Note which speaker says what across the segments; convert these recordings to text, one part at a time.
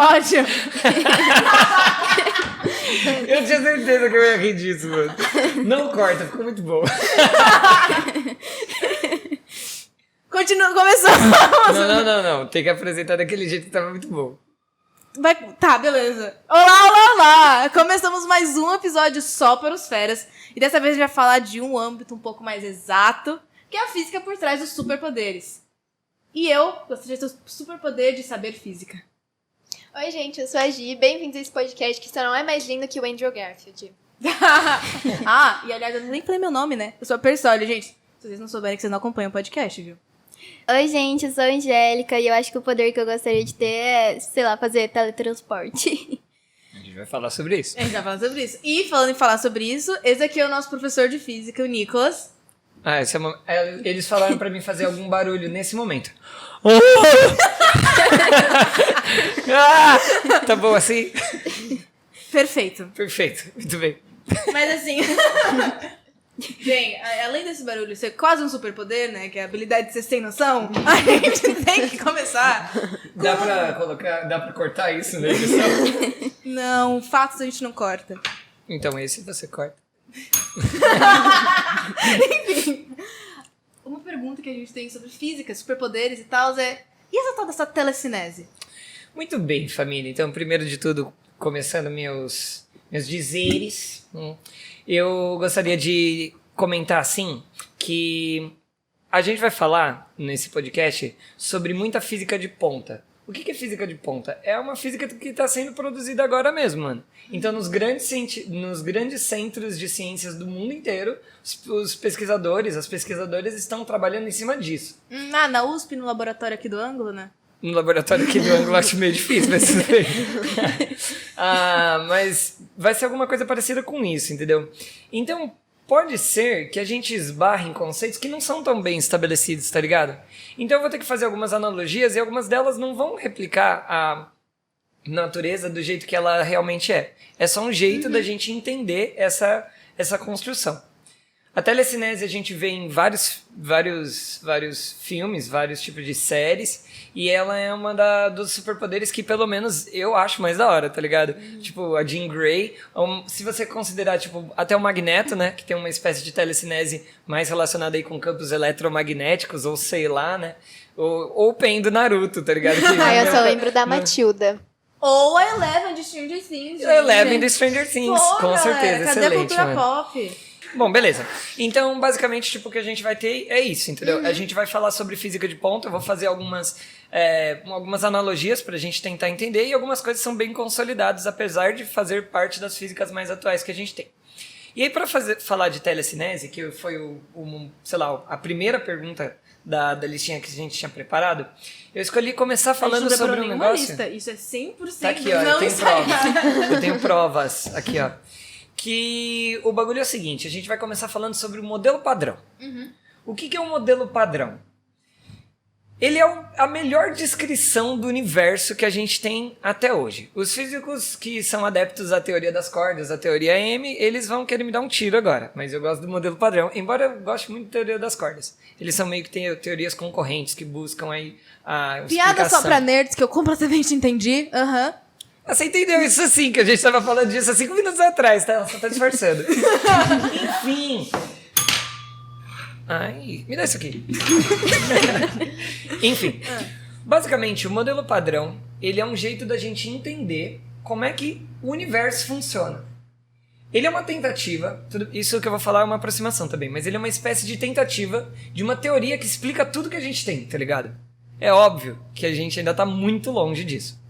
Speaker 1: episódio.
Speaker 2: Eu tinha certeza que eu ia rir disso, mano. Não corta, ficou muito bom.
Speaker 1: Começamos.
Speaker 2: Não. Tem que apresentar daquele jeito que tava muito bom.
Speaker 1: Tá, beleza. Olá. Começamos mais um episódio só para os feras. E dessa vez a gente vai falar de um âmbito um pouco mais exato, que é a física por trás dos superpoderes. E eu gostaria de ter o superpoder de saber física.
Speaker 3: Oi, gente, eu sou a Gi. Bem-vindos a esse podcast que só não é mais lindo que o Andrew Garfield.
Speaker 1: E aliás, eu nem falei meu nome, né? Eu sou a Persole, gente. Se vocês não souberem que vocês não acompanham o podcast, viu?
Speaker 4: Oi, gente, eu sou a Angélica e eu acho que o poder que eu gostaria de ter é, sei lá, fazer teletransporte.
Speaker 2: A gente vai falar sobre isso.
Speaker 1: A gente vai falar sobre isso. E falando em falar sobre isso, esse aqui é o nosso professor de física, o Nicolas.
Speaker 2: Eles falaram pra mim fazer algum barulho nesse momento. Tá bom assim?
Speaker 1: Perfeito.
Speaker 2: Perfeito, muito bem.
Speaker 1: Mas assim... Bem, além desse barulho ser quase um superpoder, né? Que é a habilidade de ser sem noção, a gente tem que começar.
Speaker 2: Dá pra cortar isso na edição?
Speaker 1: Não, fatos a gente não corta.
Speaker 2: Então esse você corta.
Speaker 1: Enfim, uma pergunta que a gente tem sobre física, superpoderes e tal é... E essa tal dessa telecinese?
Speaker 2: Muito bem, família. Então, primeiro de tudo, começando meus dizeres, eu gostaria de comentar, assim, que a gente vai falar nesse podcast sobre muita física de ponta. O que é física de ponta? É uma física que está sendo produzida agora mesmo, mano. Então, nos grandes centros de ciências do mundo inteiro, os pesquisadores, as pesquisadoras estão trabalhando em cima disso.
Speaker 1: Na USP, no laboratório aqui do ângulo, né?
Speaker 2: No laboratório aqui do ângulo acho meio difícil, mas tudo bem. Mas vai ser alguma coisa parecida com isso, entendeu? Então, pode ser que a gente esbarre em conceitos que não são tão bem estabelecidos, tá ligado? Então eu vou ter que fazer algumas analogias e algumas delas não vão replicar a natureza do jeito que ela realmente é. É só um jeito da gente entender essa construção. A telecinese a gente vê em vários filmes, vários tipos de séries, e ela é uma dos superpoderes que pelo menos eu acho mais da hora, tá ligado? Tipo, a Jean Grey, se você considerar, tipo, até o Magneto, né, que tem uma espécie de telecinese mais relacionada aí com campos eletromagnéticos, ou sei lá, né, ou o Pen do Naruto, tá ligado?
Speaker 3: Eu só lembro da Matilda.
Speaker 1: Ou a Eleven de Stranger Things.
Speaker 2: A Eleven de Stranger Things, com certeza,
Speaker 1: cadê
Speaker 2: excelente,
Speaker 1: a cultura
Speaker 2: mano.
Speaker 1: pop?
Speaker 2: Bom, beleza. Então, basicamente, tipo, o que a gente vai ter é isso, entendeu? A gente vai falar sobre física de ponta, eu vou fazer algumas analogias pra gente tentar entender, e algumas coisas são bem consolidadas, apesar de fazer parte das físicas mais atuais que a gente tem. E aí, pra falar de telecinese, que foi sei lá, a primeira pergunta da listinha que a gente tinha preparado, eu escolhi começar falando sobre um negócio...
Speaker 1: Lista. Isso é 100%
Speaker 2: tá aqui, ó,
Speaker 1: não ensaiado.
Speaker 2: Eu tenho provas aqui, ó. Que o bagulho é o seguinte, a gente vai começar falando sobre o modelo padrão. O que é um modelo padrão? Ele é a melhor descrição do universo que a gente tem até hoje. Os físicos que são adeptos à teoria das cordas, à teoria M, eles vão querer me dar um tiro agora. Mas eu gosto do modelo padrão, embora eu goste muito da teoria das cordas. Eles são meio que teorias concorrentes que buscam aí a explicação.
Speaker 1: Piada só pra nerds, que eu completamente entendi.
Speaker 2: Você entendeu isso assim, que a gente tava falando disso há 5 minutos atrás, tá? Ela só tá disfarçando. Enfim. Ai, me dá isso aqui. Enfim. Basicamente, o modelo padrão, ele é um jeito da gente entender como é que o universo funciona. Ele é uma tentativa, isso que eu vou falar é uma aproximação também, mas ele é uma espécie de tentativa de uma teoria que explica tudo que a gente tem, tá ligado? É óbvio que a gente ainda tá muito longe disso.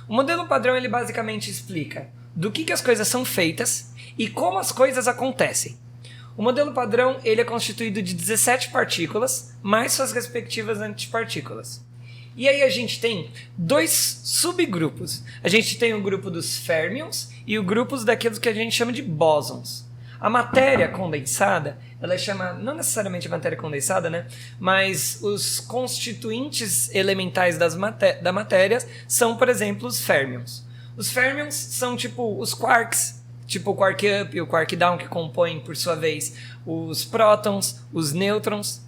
Speaker 2: O modelo padrão, ele basicamente explica do que as coisas são feitas e como as coisas acontecem. O modelo padrão, ele é constituído de 17 partículas, mais suas respectivas antipartículas. E aí a gente tem 2 subgrupos. A gente tem o grupo dos férmions e o grupo daqueles que a gente chama de bósons. A matéria condensada, ela chama, não necessariamente a matéria condensada, né? Mas os constituintes elementais da matéria são, por exemplo, os férmions. Os férmions são tipo os quarks, tipo o quark up e o quark down, que compõem, por sua vez, os prótons, os nêutrons.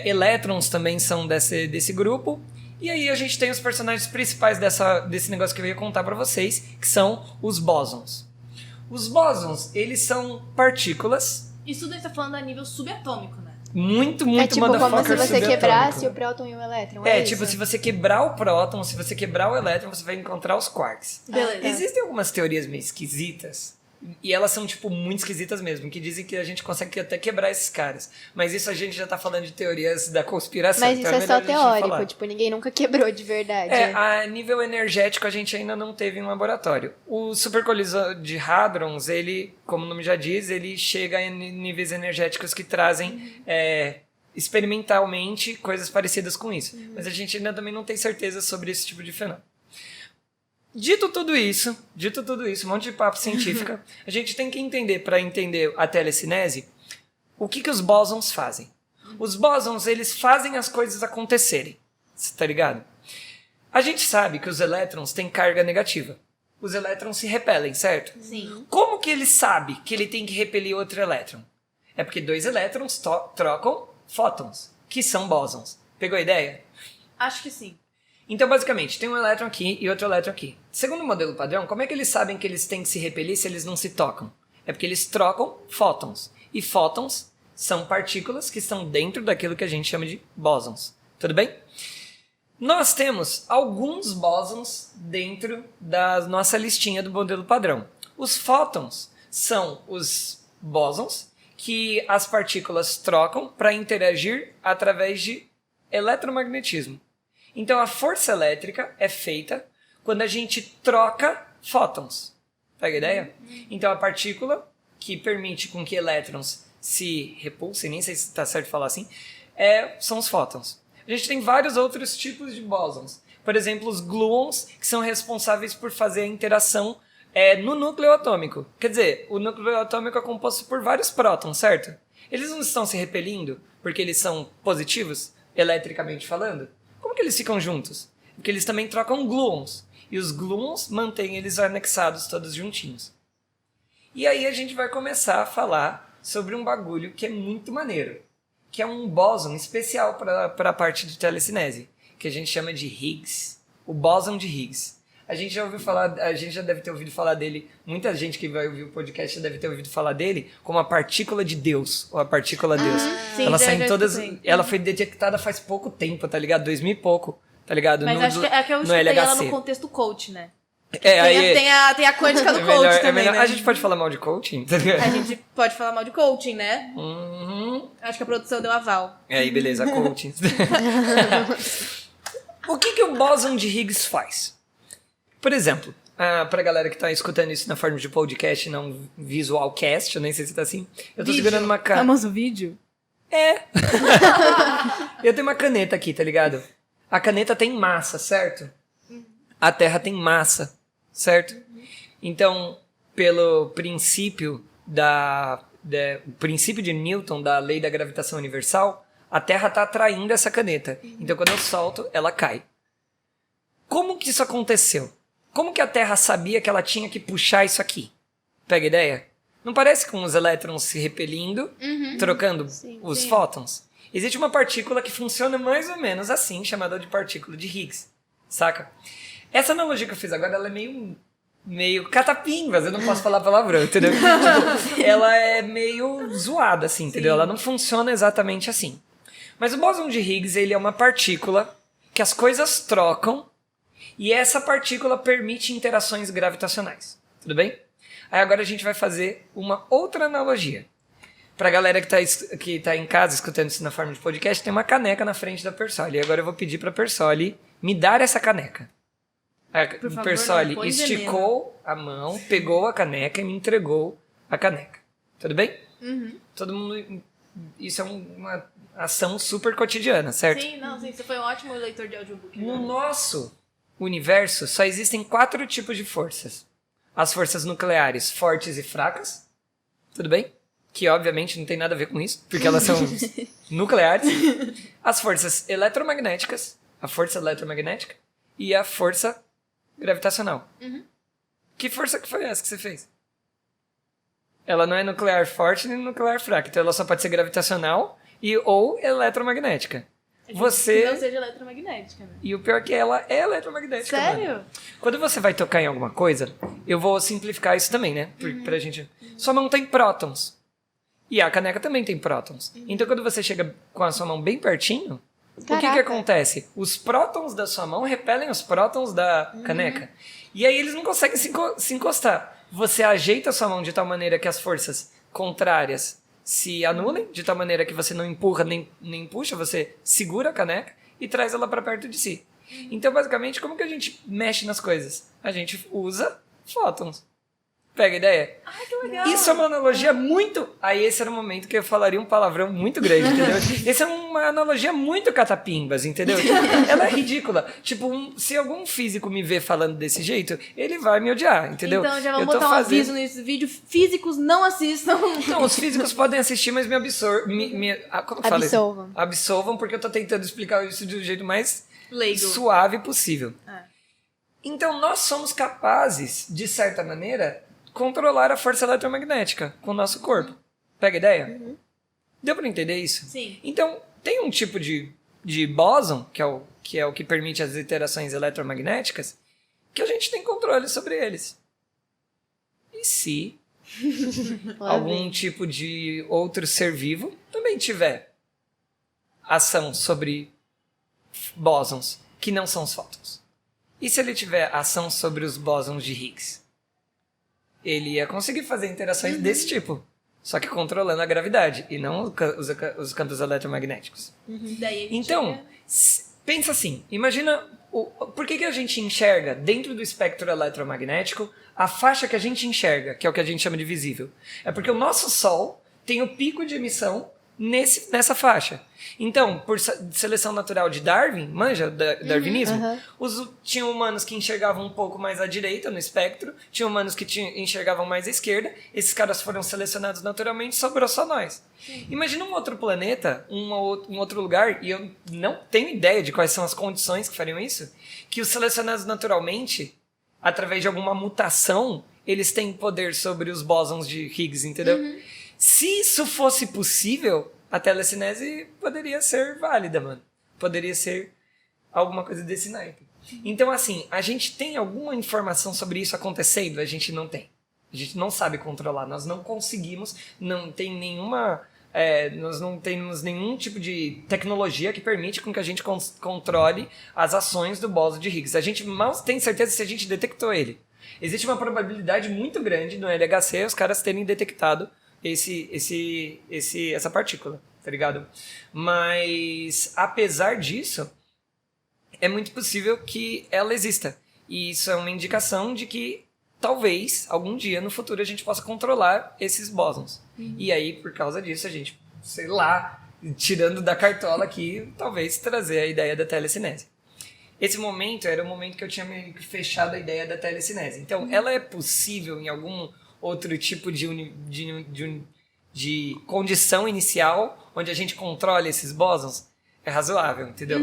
Speaker 2: Elétrons também são desse grupo. E aí a gente tem os personagens principais desse negócio que eu ia contar pra vocês, que são os bósons. Os bósons, eles são partículas
Speaker 1: Isso daí tá falando a nível subatômico, né?
Speaker 2: muito
Speaker 3: É tipo como se
Speaker 2: motherfucker
Speaker 3: você
Speaker 2: subatômico.
Speaker 3: quebrasse o próton e o elétron.
Speaker 2: É,
Speaker 3: isso?
Speaker 2: tipo, se você quebrar o próton, se você quebrar o elétron, você vai encontrar os quarks.
Speaker 1: Beleza.
Speaker 2: Existem algumas teorias meio esquisitas, e elas são, tipo, muito esquisitas mesmo, que dizem que a gente consegue até quebrar esses caras. Mas isso a gente já tá falando de teorias da conspiração.
Speaker 3: Mas isso
Speaker 2: então
Speaker 3: é só
Speaker 2: melhor a gente não falar.
Speaker 3: teórico, tipo, ninguém nunca quebrou de verdade.
Speaker 2: É, a nível energético a gente ainda não teve em laboratório. O supercolisor de hadrons, ele, como o nome já diz, ele chega a níveis energéticos que trazem experimentalmente coisas parecidas com isso. Mas a gente ainda também não tem certeza sobre esse tipo de fenômeno. Dito tudo isso, um monte de papo científico, a gente tem que entender, para entender a telecinese, o que os bósons fazem. Os bósons, eles fazem as coisas acontecerem. Você tá ligado? A gente sabe que os elétrons têm carga negativa. Os elétrons se repelem, certo?
Speaker 1: Sim.
Speaker 2: Como que ele sabe que ele tem que repelir outro elétron? É porque dois elétrons trocam fótons, que são bósons. Pegou a ideia?
Speaker 1: Acho que sim.
Speaker 2: Então, basicamente, tem um elétron aqui e outro elétron aqui. Segundo o modelo padrão, como é que eles sabem que eles têm que se repelir se eles não se tocam? É porque eles trocam fótons. E fótons são partículas que estão dentro daquilo que a gente chama de bósons. Tudo bem? Nós temos alguns bósons dentro da nossa listinha do modelo padrão. Os fótons são os bósons que as partículas trocam para interagir através de eletromagnetismo. Então a força elétrica é feita quando a gente troca fótons. Pega a ideia? Então a partícula que permite com que elétrons se repulsem, nem sei se está certo falar assim, são os fótons. A gente tem vários outros tipos de bósons. Por exemplo, os gluons, que são responsáveis por fazer a interação no núcleo atômico. Quer dizer, o núcleo atômico é composto por vários prótons, certo? Eles não estão se repelindo porque eles são positivos, eletricamente falando? Como que eles ficam juntos? Porque eles também trocam gluons. E os gluons mantêm eles anexados todos juntinhos. E aí a gente vai começar a falar sobre um bagulho que é muito maneiro. Que é um bóson especial para a parte de telecinese. Que a gente chama de Higgs. O bóson de Higgs. A gente já deve ter ouvido falar dele. Muita gente que vai ouvir o podcast já deve ter ouvido falar dele como a partícula de Deus. Ou a partícula Deus.
Speaker 1: Sim,
Speaker 2: Ela
Speaker 1: já
Speaker 2: sai em todas.
Speaker 1: escutei.
Speaker 2: Ela foi detectada faz pouco tempo, tá ligado? 2000 e pouco, tá ligado?
Speaker 1: Mas acho que é que eu
Speaker 2: no
Speaker 1: escutei ela
Speaker 2: LHC.
Speaker 1: no contexto coach, né?
Speaker 2: Aí
Speaker 1: Tem a quântica do coach também, né?
Speaker 2: A gente pode falar mal de coaching? Tá ligado?
Speaker 1: A gente pode falar mal de coaching, né?
Speaker 2: Uhum.
Speaker 1: Acho que a produção deu aval.
Speaker 2: Aí, beleza, coaching. O que o bóson de Higgs faz? Por exemplo, pra galera que tá escutando isso na forma de podcast, não visualcast, eu nem sei se tá assim. Eu tô segurando uma caneta.
Speaker 1: Famoso vídeo?
Speaker 2: Eu tenho uma caneta aqui, tá ligado? A caneta tem massa, certo? A Terra tem massa, certo? Então, pelo princípio o princípio de Newton, da lei da gravitação universal, a Terra está atraindo essa caneta. Então, quando eu solto, ela cai. Como que isso aconteceu? Como que a Terra sabia que ela tinha que puxar isso aqui? Pega a ideia? Não parece com os elétrons se repelindo, trocando os fótons? Existe uma partícula que funciona mais ou menos assim, chamada de partícula de Higgs. Saca? Essa analogia que eu fiz agora, ela é meio catapinvas, eu não posso falar palavrão, entendeu? Tipo, ela é meio zoada, assim, entendeu? Ela não funciona exatamente assim. Mas o bóson de Higgs, ele é uma partícula que as coisas trocam e essa partícula permite interações gravitacionais. Tudo bem? Aí agora a gente vai fazer uma outra analogia. Pra galera que tá em casa escutando isso na forma de podcast, tem uma caneca na frente da Persoli. E agora eu vou pedir pra Persoli me dar essa caneca. A
Speaker 1: favor,
Speaker 2: Persoli
Speaker 1: não põe
Speaker 2: esticou a mão, pegou a caneca e me entregou a caneca. Tudo bem? Todo mundo... Isso é uma ação super cotidiana, certo?
Speaker 1: Sim, você foi um ótimo leitor de audiobook.
Speaker 2: No nosso universo, só existem 4 tipos de forças. As forças nucleares fortes e fracas. Tudo bem? Que obviamente não tem nada a ver com isso, porque elas são nucleares. As forças eletromagnéticas, a força eletromagnética e a força gravitacional. Que força que foi essa que você fez? Ela não é nuclear forte nem nuclear fraca, então ela só pode ser gravitacional ou eletromagnética. você...
Speaker 1: Que não seja eletromagnética, né?
Speaker 2: E o pior é que ela é eletromagnética, mano.
Speaker 1: Sério?
Speaker 2: Quando você vai tocar em alguma coisa, eu vou simplificar isso também, né? Pra gente... Sua mão tem prótons. E a caneca também tem prótons. Então, quando você chega com a sua mão bem pertinho, o que
Speaker 3: Caraca.
Speaker 2: acontece? Os prótons da sua mão repelem os prótons da caneca. E aí eles não conseguem se encostar. Você ajeita a sua mão de tal maneira que as forças contrárias se anulem, de tal maneira que você não empurra nem puxa, você segura a caneca e traz ela para perto de si. Então, basicamente, como que a gente mexe nas coisas? A gente usa fótons. Pega a ideia?
Speaker 1: Ai, que legal.
Speaker 2: Isso é uma analogia muito... Aí esse era o momento que eu falaria um palavrão muito grande, entendeu? Essa é uma analogia muito catapimbas, entendeu? Ela é ridícula. Tipo, se algum físico me ver falando desse jeito, ele vai me odiar, entendeu?
Speaker 1: Então já vamos
Speaker 2: Eu tô
Speaker 1: botar um
Speaker 2: fazendo-
Speaker 1: aviso nesse vídeo. Físicos não assistam.
Speaker 2: Não, os físicos podem assistir, mas me absorvam. Como que fala isso?
Speaker 3: Absolvam.
Speaker 2: Absolvam, porque eu tô tentando explicar isso do jeito mais
Speaker 1: Leigo.
Speaker 2: suave possível.
Speaker 1: Ah.
Speaker 2: Então, nós somos capazes, de certa maneira, controlar a força eletromagnética com o nosso corpo. Pega a ideia? Deu pra entender isso?
Speaker 1: Sim.
Speaker 2: Então, tem um tipo de bóson, que é o que permite as interações eletromagnéticas, que a gente tem controle sobre eles. E se algum tipo de outro ser vivo também tiver ação sobre bósons, que não são os fótons? E se ele tiver ação sobre os bósons de Higgs? Ele ia conseguir fazer interações desse tipo, só que controlando a gravidade e não os campos eletromagnéticos.
Speaker 1: Daí a gente
Speaker 2: Então,
Speaker 1: chega-
Speaker 2: pensa assim, imagina por que a gente enxerga dentro do espectro eletromagnético a faixa que a gente enxerga, que é o que a gente chama de visível. É porque o nosso Sol tem o pico de emissão nessa faixa. Então, por seleção natural de Darwin, manja, darwinismo, tinham humanos que enxergavam um pouco mais à direita no espectro, tinha humanos que enxergavam mais à esquerda, esses caras foram selecionados naturalmente, sobrou só nós. Imagina um outro planeta, um outro lugar, e eu não tenho ideia de quais são as condições que fariam isso, que os selecionados naturalmente, através de alguma mutação, eles têm poder sobre os bósons de Higgs, entendeu? Se isso fosse possível, a telecinese poderia ser válida, mano. Poderia ser alguma coisa desse naipe. Então, assim, a gente tem alguma informação sobre isso acontecendo? A gente não tem. A gente não sabe controlar. Nós não conseguimos, não tem nenhuma... nós não temos nenhum tipo de tecnologia que permite com que a gente controle as ações do bóson de Higgs. A gente mal tem certeza se a gente detectou ele. Existe uma probabilidade muito grande no LHC os caras terem detectado essa partícula, tá ligado? Mas, apesar disso, é muito possível que ela exista. E isso é uma indicação de que, talvez, algum dia no futuro, a gente possa controlar esses bósons. E aí, por causa disso, a gente, sei lá, tirando da cartola aqui, talvez trazer a ideia da telecinese. Esse momento era o momento que eu tinha meio que fechado a ideia da telecinese. Então, ela é possível em algum outro tipo de condição inicial onde a gente controla esses bósons? É razoável, entendeu?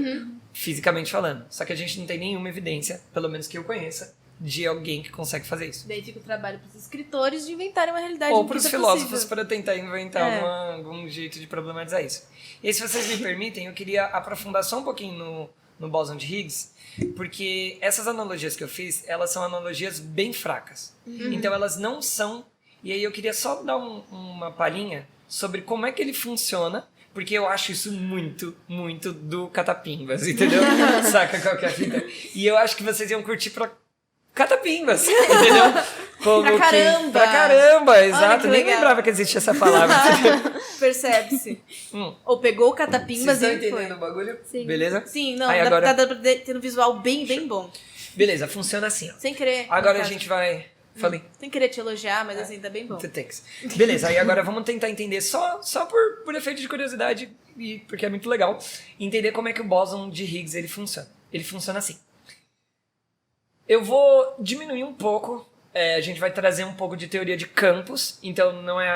Speaker 2: Fisicamente falando. Só que a gente não tem nenhuma evidência, pelo menos que eu conheça, de alguém que consegue fazer isso.
Speaker 1: Daí fica o trabalho para os escritores de inventarem uma realidade
Speaker 2: Ou
Speaker 1: que
Speaker 2: para os
Speaker 1: isso é
Speaker 2: filósofos
Speaker 1: possível.
Speaker 2: para tentar inventar
Speaker 1: É.
Speaker 2: algum jeito de problematizar isso. E se vocês me permitem, eu queria aprofundar só um pouquinho no bóson de Higgs, porque essas analogias que eu fiz, elas são analogias bem fracas. Então elas não são... E aí eu queria só dar uma palhinha sobre como é que ele funciona, porque eu acho isso muito, muito do Catapimbas, entendeu? Saca qual que é a fita? E eu acho que vocês iam curtir pra Catapimbas, entendeu? Como
Speaker 1: Pra caramba!
Speaker 2: Pra caramba, exato.
Speaker 1: que
Speaker 2: Nem
Speaker 1: legal.
Speaker 2: lembrava que existia essa palavra.
Speaker 1: Percebe-se. Ou pegou o catapimbas
Speaker 2: Vocês
Speaker 1: e
Speaker 2: estão
Speaker 1: foi.
Speaker 2: entendendo o bagulho?
Speaker 4: Sim.
Speaker 2: Beleza?
Speaker 1: Sim, não,
Speaker 2: Aí
Speaker 1: dá,
Speaker 2: agora...
Speaker 1: tá tendo um visual bem bom.
Speaker 2: Beleza, funciona assim, ó.
Speaker 1: Sem querer.
Speaker 2: Agora
Speaker 1: no
Speaker 2: a
Speaker 1: caso.
Speaker 2: gente vai... Falei.
Speaker 1: Sem querer te elogiar, mas assim, tá bem bom.
Speaker 2: Thanks. Beleza, aí agora vamos tentar entender só por efeito de curiosidade e porque é muito legal entender como é que o bóson de Higgs ele funciona. Ele funciona assim. Eu vou diminuir um pouco, a gente vai trazer um pouco de teoria de campos, então não é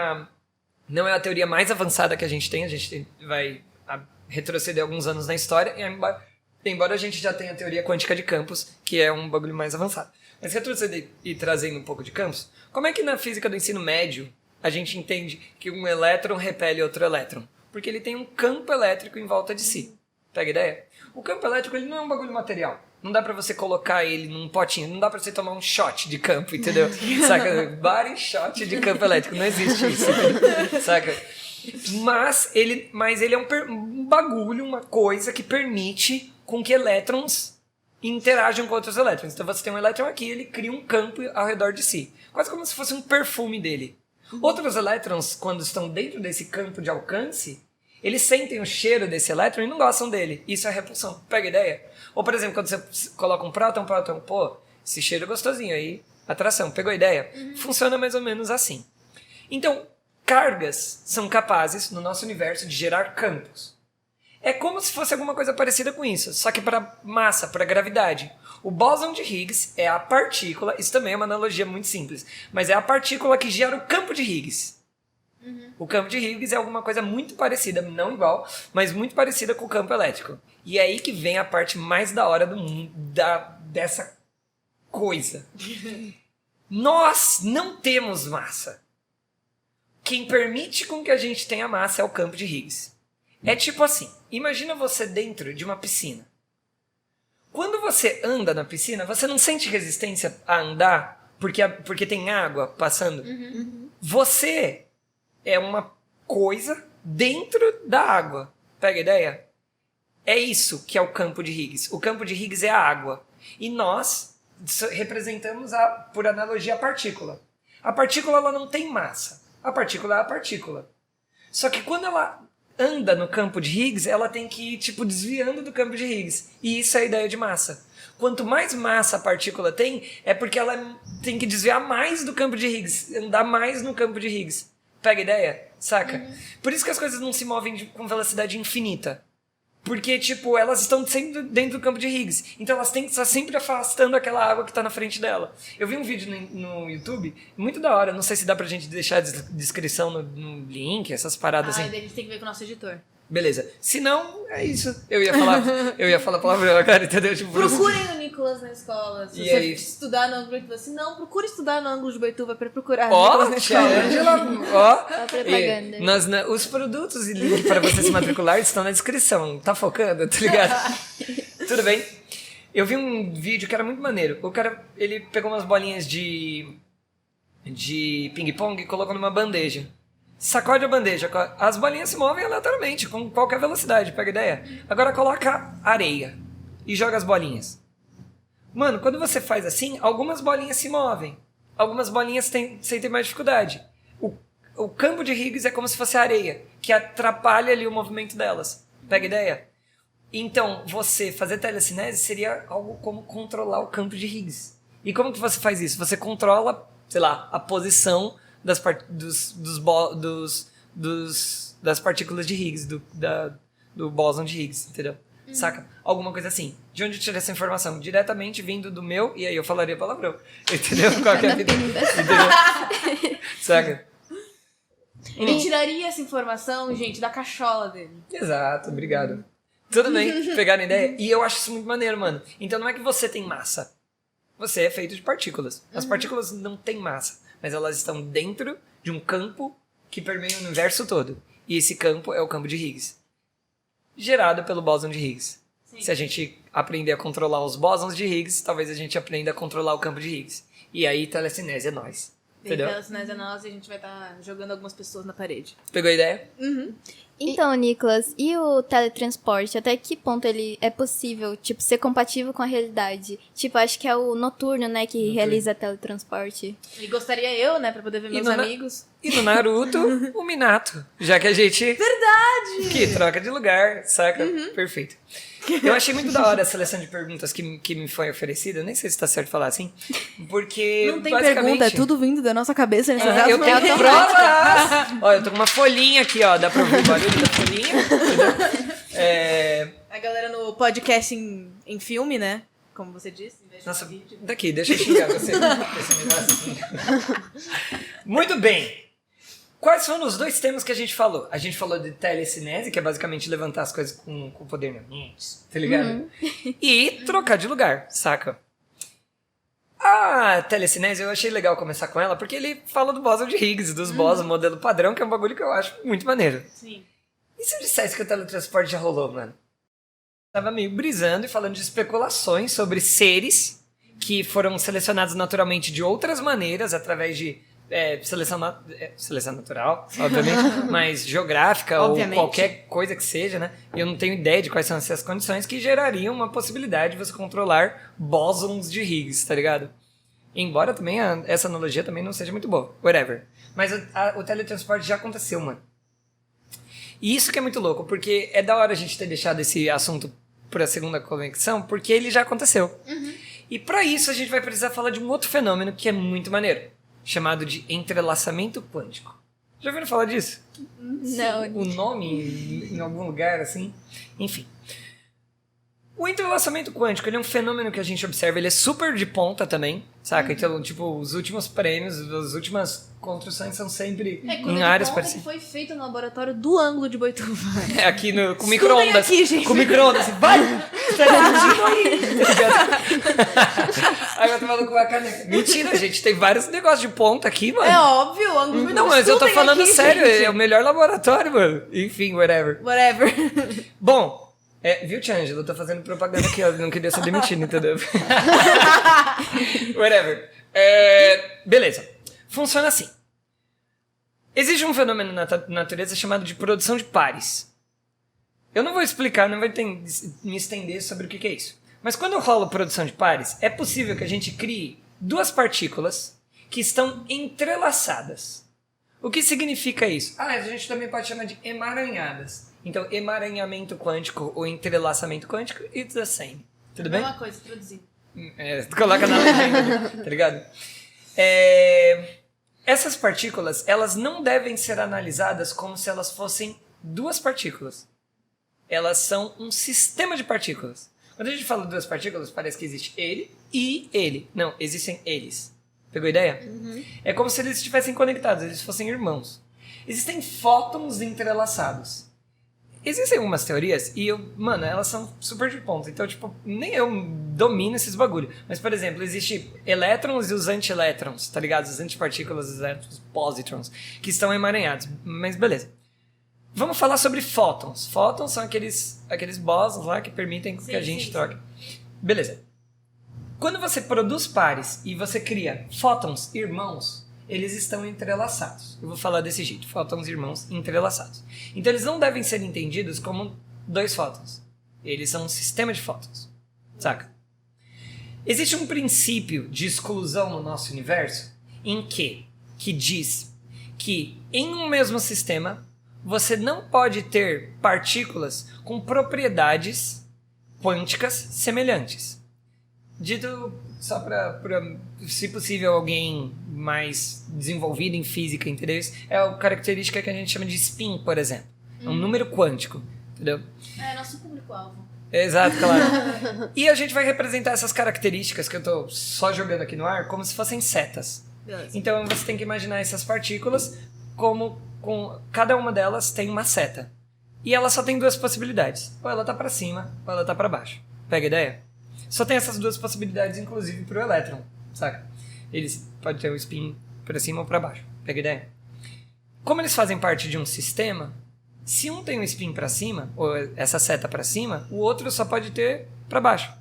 Speaker 2: a teoria mais avançada que a gente vai retroceder alguns anos na história, embora a gente já tenha a teoria quântica de campos, que é um bagulho mais avançado. Mas retroceder e trazendo um pouco de campos, como é que na física do ensino médio a gente entende que um elétron repele outro elétron? Porque ele tem um campo elétrico em volta de si. Pega a ideia? O campo elétrico, ele não é um bagulho material. Não dá pra você colocar ele num potinho. Não dá pra você tomar um shot de campo, entendeu? Saca? Body shot de campo elétrico. Não existe isso, entendeu? Saca? Mas ele é um bagulho, uma coisa que permite com que elétrons interajam com outros elétrons. Então você tem um elétron aqui, ele cria um campo ao redor de si. Quase como se fosse um perfume dele. Outros elétrons, quando estão dentro desse campo de alcance, eles sentem o cheiro desse elétron e não gostam dele. Isso é repulsão. Pega a ideia? Ou, por exemplo, quando você coloca um próton, pô, esse cheiro é gostosinho aí. Atração. Pegou a ideia? Funciona mais ou menos assim. Então, cargas são capazes, no nosso universo, de gerar campos. É como se fosse alguma coisa parecida com isso, só que para massa, para gravidade. O bóson de Higgs é a partícula, isso também é uma analogia muito simples, mas é a partícula que gera o campo de Higgs. O campo de Higgs é alguma coisa muito parecida, não igual, mas muito parecida com o campo elétrico. E é aí que vem a parte mais da hora do mundo, dessa coisa. Nós não temos massa. Quem permite com que a gente tenha massa é o campo de Higgs. É tipo assim, imagina você dentro de uma piscina. Quando você anda na piscina, você não sente resistência a andar porque tem água passando? Você é uma coisa dentro da água. Pega a ideia? É isso que é o campo de Higgs. O campo de Higgs é a água. E nós representamos, por analogia, a partícula. A partícula ela não tem massa. A partícula é a partícula. Só que quando ela anda no campo de Higgs, ela tem que ir desviando do campo de Higgs. E isso é a ideia de massa. Quanto mais massa a partícula tem, é porque ela tem que desviar mais do campo de Higgs, andar mais no campo de Higgs. Pega a ideia? Saca? Por isso que as coisas não se movem com velocidade infinita. Porque, elas estão sempre dentro do campo de Higgs. Então elas têm que estar sempre afastando aquela água que está na frente dela. Eu vi um vídeo no YouTube, muito da hora. Não sei se dá pra gente deixar a descrição no link, essas paradas assim.
Speaker 1: A gente tem que ver com o nosso editor.
Speaker 2: Beleza. Se não, é isso. Eu ia falar palavrão agora, entendeu?
Speaker 1: Procurem o Nicolas na escola. Se você estudar no ângulo de Boituva. Se não, procure estudar no ângulo de Boituva para procurar Nicolas na escola.
Speaker 2: Ó,
Speaker 4: a propaganda.
Speaker 2: Os produtos e link para você se matricular estão na descrição. Tá focando? Tá ligado? Tudo bem? Eu vi um vídeo que era muito maneiro. O cara, ele pegou umas bolinhas de ping-pong e colocou numa bandeja. Sacode a bandeja, as bolinhas se movem aleatoriamente, com qualquer velocidade, pega a ideia? Agora coloca areia e joga as bolinhas. Mano, quando você faz assim, algumas bolinhas se movem, algumas bolinhas sentem mais dificuldade. O campo de Higgs é como se fosse areia, que atrapalha ali o movimento delas, pega a ideia? Então, você fazer telecinese seria algo como controlar o campo de Higgs. E como que você faz isso? Você controla, sei lá, a posição das partículas de Higgs, do bóson de Higgs, entendeu? Saca? Alguma coisa assim. De onde eu tirei essa informação? Diretamente vindo do meu, e aí eu falaria palavrão. Entendeu? Qual que é a vida? Entendeu? Saca?
Speaker 1: Ele tiraria essa informação, gente, da cachola dele.
Speaker 2: Exato, obrigado. Tudo bem, pegaram a ideia? E eu acho isso muito maneiro, mano. Então não é que você tem massa. Você é feito de partículas. As partículas não têm massa, mas elas estão dentro de um campo que permeia o universo todo. E esse campo é o campo de Higgs, gerado pelo bóson de Higgs. Sim. Se a gente aprender a controlar os bósons de Higgs, talvez a gente aprenda a controlar o campo de Higgs. E aí, telecinese é nós. Entendeu?
Speaker 1: Telecinese é nós e a gente vai estar jogando algumas pessoas na parede.
Speaker 2: Pegou a ideia?
Speaker 4: Então, Nicolas, e o teletransporte? Até que ponto ele é possível, ser compatível com a realidade? Acho que é o Noturno, né, que realiza teletransporte.
Speaker 1: E gostaria eu, né, pra poder ver meus amigos.
Speaker 2: E no Naruto, o Minato. Já que a gente...
Speaker 1: Verdade!
Speaker 2: Que troca de lugar, saca? Perfeito. Eu achei muito da hora a seleção de perguntas que me foi oferecida. Eu nem sei se tá certo falar assim. Porque,
Speaker 1: não tem
Speaker 2: basicamente...
Speaker 1: pergunta, é tudo vindo da nossa cabeça nesse caso.
Speaker 2: Eu tenho provas! Olha, eu tô com uma folhinha aqui, ó. Dá pra ouvir o barulho da folhinha.
Speaker 1: A galera no podcast em filme, né? Como você disse.
Speaker 2: Nossa, daqui, deixa eu xingar você. Muito bem. Quais foram os dois temas que a gente falou? A gente falou de telecinese, que é basicamente levantar as coisas com o poder na mente, tá ligado? E trocar de lugar, saca? A telecinese eu achei legal começar com ela, porque ele fala do bóson de Higgs, dos bósons, modelo padrão, que é um bagulho que eu acho muito maneiro.
Speaker 1: Sim.
Speaker 2: E se eu dissesse que o teletransporte já rolou, mano? tava meio brisando e falando de especulações sobre seres que foram selecionados naturalmente de outras maneiras, através de seleção natural, obviamente, mas geográfica
Speaker 1: Obviamente.
Speaker 2: ou qualquer coisa que seja, né? E eu não tenho ideia de quais são essas condições que gerariam uma possibilidade de você controlar bósons de Higgs, tá ligado? Embora também essa analogia também não seja muito boa, whatever. Mas o teletransporte já aconteceu, mano. E isso que é muito louco, porque é da hora a gente ter deixado esse assunto para a segunda conexão, porque ele já aconteceu. E para isso a gente vai precisar falar de um outro fenômeno que é muito maneiro, chamado de entrelaçamento quântico. Já ouviram falar disso?
Speaker 4: Não.
Speaker 2: O nome em algum lugar, assim? Enfim. O entrelaçamento quântico, ele é um fenômeno que a gente observa, ele é super de ponta também, saca? Então, tipo, os últimos prêmios, as últimas construções são sempre
Speaker 1: Quando
Speaker 2: em
Speaker 1: ele
Speaker 2: áreas
Speaker 1: conta que
Speaker 2: parecidas.
Speaker 1: foi feito no laboratório do ângulo de Boituva.
Speaker 2: Aqui com
Speaker 1: Estudem
Speaker 2: micro-ondas.
Speaker 1: aqui, gente.
Speaker 2: Com micro-ondas, assim, vai! Tá reduzindo aí! Tá ligado? Aí eu tô falando com a caneca. Mentira, gente, tem vários negócios de ponta aqui, mano.
Speaker 1: É óbvio, o ângulo de Boituva.
Speaker 2: Não, mas eu tô
Speaker 1: Estudem
Speaker 2: falando
Speaker 1: aqui,
Speaker 2: sério,
Speaker 1: gente.
Speaker 2: é o melhor laboratório, mano. Enfim, whatever.
Speaker 1: Whatever.
Speaker 2: Bom, viu, Tia Ângela? Eu tô fazendo propaganda aqui, ó. Não queria ser demitido, entendeu? Whatever. Beleza. Funciona assim. Existe um fenômeno na natureza chamado de produção de pares. Eu não vou explicar, não vou me estender sobre o que é isso. Mas quando rola produção de pares, é possível que a gente crie duas partículas que estão entrelaçadas. O que significa isso? A gente também pode chamar de emaranhadas. Então, emaranhamento quântico ou entrelaçamento quântico, it's the same. Tudo bem?
Speaker 1: Mesma coisa, traduzindo.
Speaker 2: Coloca na legenda, tá ligado? Essas partículas, elas não devem ser analisadas como se elas fossem duas partículas. Elas são um sistema de partículas. Quando a gente fala duas partículas, parece que existe ele e ele. Não, existem eles. Pegou a ideia? É como se eles estivessem conectados, eles fossem irmãos. Existem fótons entrelaçados. Existem algumas teorias e, elas são super de ponta. Então, tipo, nem eu domino esses bagulho. Mas, por exemplo, existe elétrons e os antielétrons, tá ligado? Os antipartículas, os elétrons, positrons, que estão emaranhados. Mas, beleza. Vamos falar sobre fótons. Fótons são aqueles bósons lá que permitem que a gente troque. Beleza. Quando você produz pares e você cria fótons irmãos, eles estão entrelaçados. Eu vou falar desse jeito, fótons irmãos entrelaçados. Então eles não devem ser entendidos como dois fótons. Eles são um sistema de fótons. Saca? Existe um princípio de exclusão no nosso universo que diz que em um mesmo sistema você não pode ter partículas com propriedades quânticas semelhantes. Dito só para, se possível, alguém mais desenvolvido em física, entendeu? É a característica que a gente chama de spin, por exemplo. É um número quântico, entendeu?
Speaker 1: É nosso público-alvo.
Speaker 2: Exato, claro. E a gente vai representar essas características que eu tô só jogando aqui no ar como se fossem setas.
Speaker 1: Beleza.
Speaker 2: Então você tem que imaginar essas partículas como cada uma delas tem uma seta. E ela só tem duas possibilidades. Ou ela tá para cima, ou ela tá para baixo. Pega a ideia? Só tem essas duas possibilidades, inclusive, pro elétron, saca? Eles podem ter um spin para cima ou para baixo. Pega a ideia? Como eles fazem parte de um sistema, se um tem um spin para cima, ou essa seta para cima, o outro só pode ter para baixo.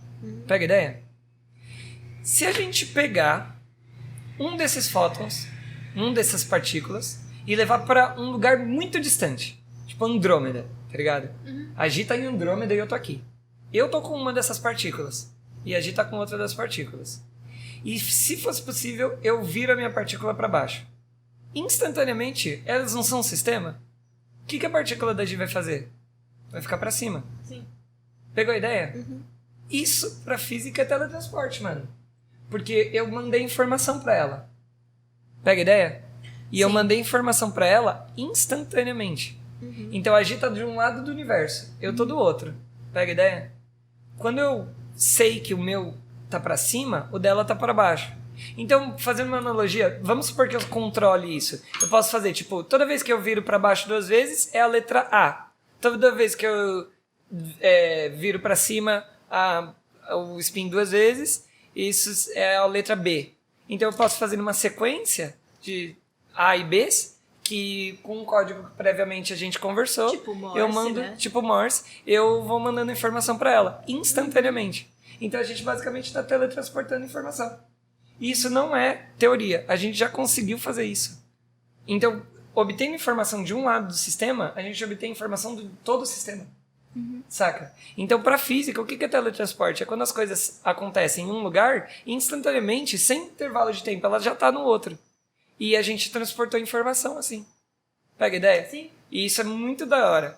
Speaker 2: Pega a ideia? Se a gente pegar um desses fótons, um dessas partículas, e levar para um lugar muito distante, tipo Andrômeda, tá ligado? A Gi tá em Andrômeda e eu tô aqui. Eu tô com uma dessas partículas. E a Gi tá com outra das partículas. E se fosse possível, eu viro a minha partícula para baixo. Instantaneamente, elas não são um sistema? O que a partícula da Gi vai fazer? Vai ficar para cima.
Speaker 1: Sim.
Speaker 2: Pegou a ideia? Isso pra física é teletransporte, mano. Porque eu mandei informação para ela. Pega a ideia? E eu mandei informação para ela instantaneamente. Então a Gi tá de um lado do universo, eu tô do outro. Pega a ideia? Quando eu sei que o meu tá para cima, o dela tá para baixo. Então, fazendo uma analogia, vamos supor que eu controle isso. Eu posso fazer, tipo, toda vez que eu viro para baixo duas vezes, é a letra A. Toda vez que eu viro para cima, o spin duas vezes, isso é a letra B. Então, eu posso fazer uma sequência de A e Bs que com um código que previamente a gente conversou,
Speaker 1: Tipo Morse,
Speaker 2: eu mando,
Speaker 1: né?
Speaker 2: tipo Morse, eu vou mandando informação para ela, instantaneamente. Então a gente basicamente está teletransportando informação. Isso não é teoria, a gente já conseguiu fazer isso. Então, obtendo informação de um lado do sistema, a gente obtém informação de todo o sistema. Saca? Então, para física, o que é teletransporte? É quando as coisas acontecem em um lugar, instantaneamente, sem intervalo de tempo, ela já tá no outro. E a gente transportou informação assim. Pega a ideia?
Speaker 1: Sim.
Speaker 2: E isso é muito da hora.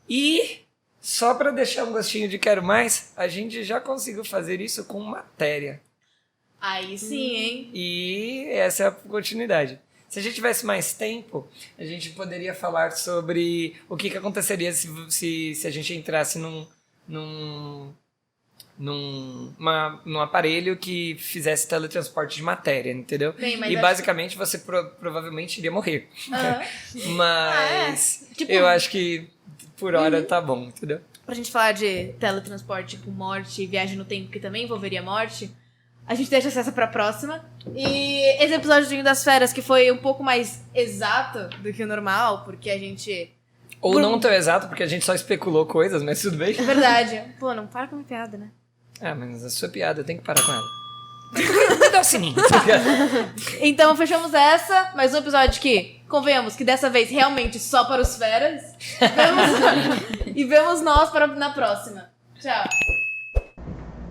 Speaker 2: E, só para deixar um gostinho de quero mais, a gente já conseguiu fazer isso com matéria.
Speaker 1: Aí sim, hein?
Speaker 2: E essa é a continuidade. Se a gente tivesse mais tempo, a gente poderia falar sobre o que aconteceria se a gente entrasse num aparelho que fizesse teletransporte de matéria, entendeu?
Speaker 1: Bem, mas
Speaker 2: E
Speaker 1: acho-
Speaker 2: basicamente você provavelmente iria morrer.
Speaker 1: Aham.
Speaker 2: Mas
Speaker 1: Tipo-
Speaker 2: eu acho que por hora tá bom, entendeu?
Speaker 1: Pra gente falar de teletransporte com morte e viagem no tempo, que também envolveria morte, a gente deixa essa pra próxima. E esse episódio das férias, que foi um pouco mais exato do que o normal, porque a gente...
Speaker 2: Ou não tão exato, porque a gente só especulou coisas, mas tudo bem.
Speaker 1: É verdade. Pô, não para com a minha piada, né?
Speaker 2: Ah, mas a sua piada, eu tenho que parar com ela. Dá o sininho.
Speaker 1: Então, fechamos essa. Mais um episódio que, convenhamos, que dessa vez realmente só para os feras. E vemos nós na próxima. Tchau.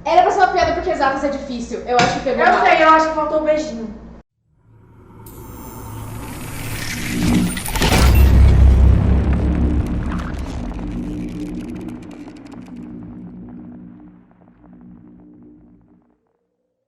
Speaker 1: Era pra ser uma piada porque exatas é difícil. Eu acho que pegou mal.
Speaker 5: Eu sei, eu acho que faltou um beijinho.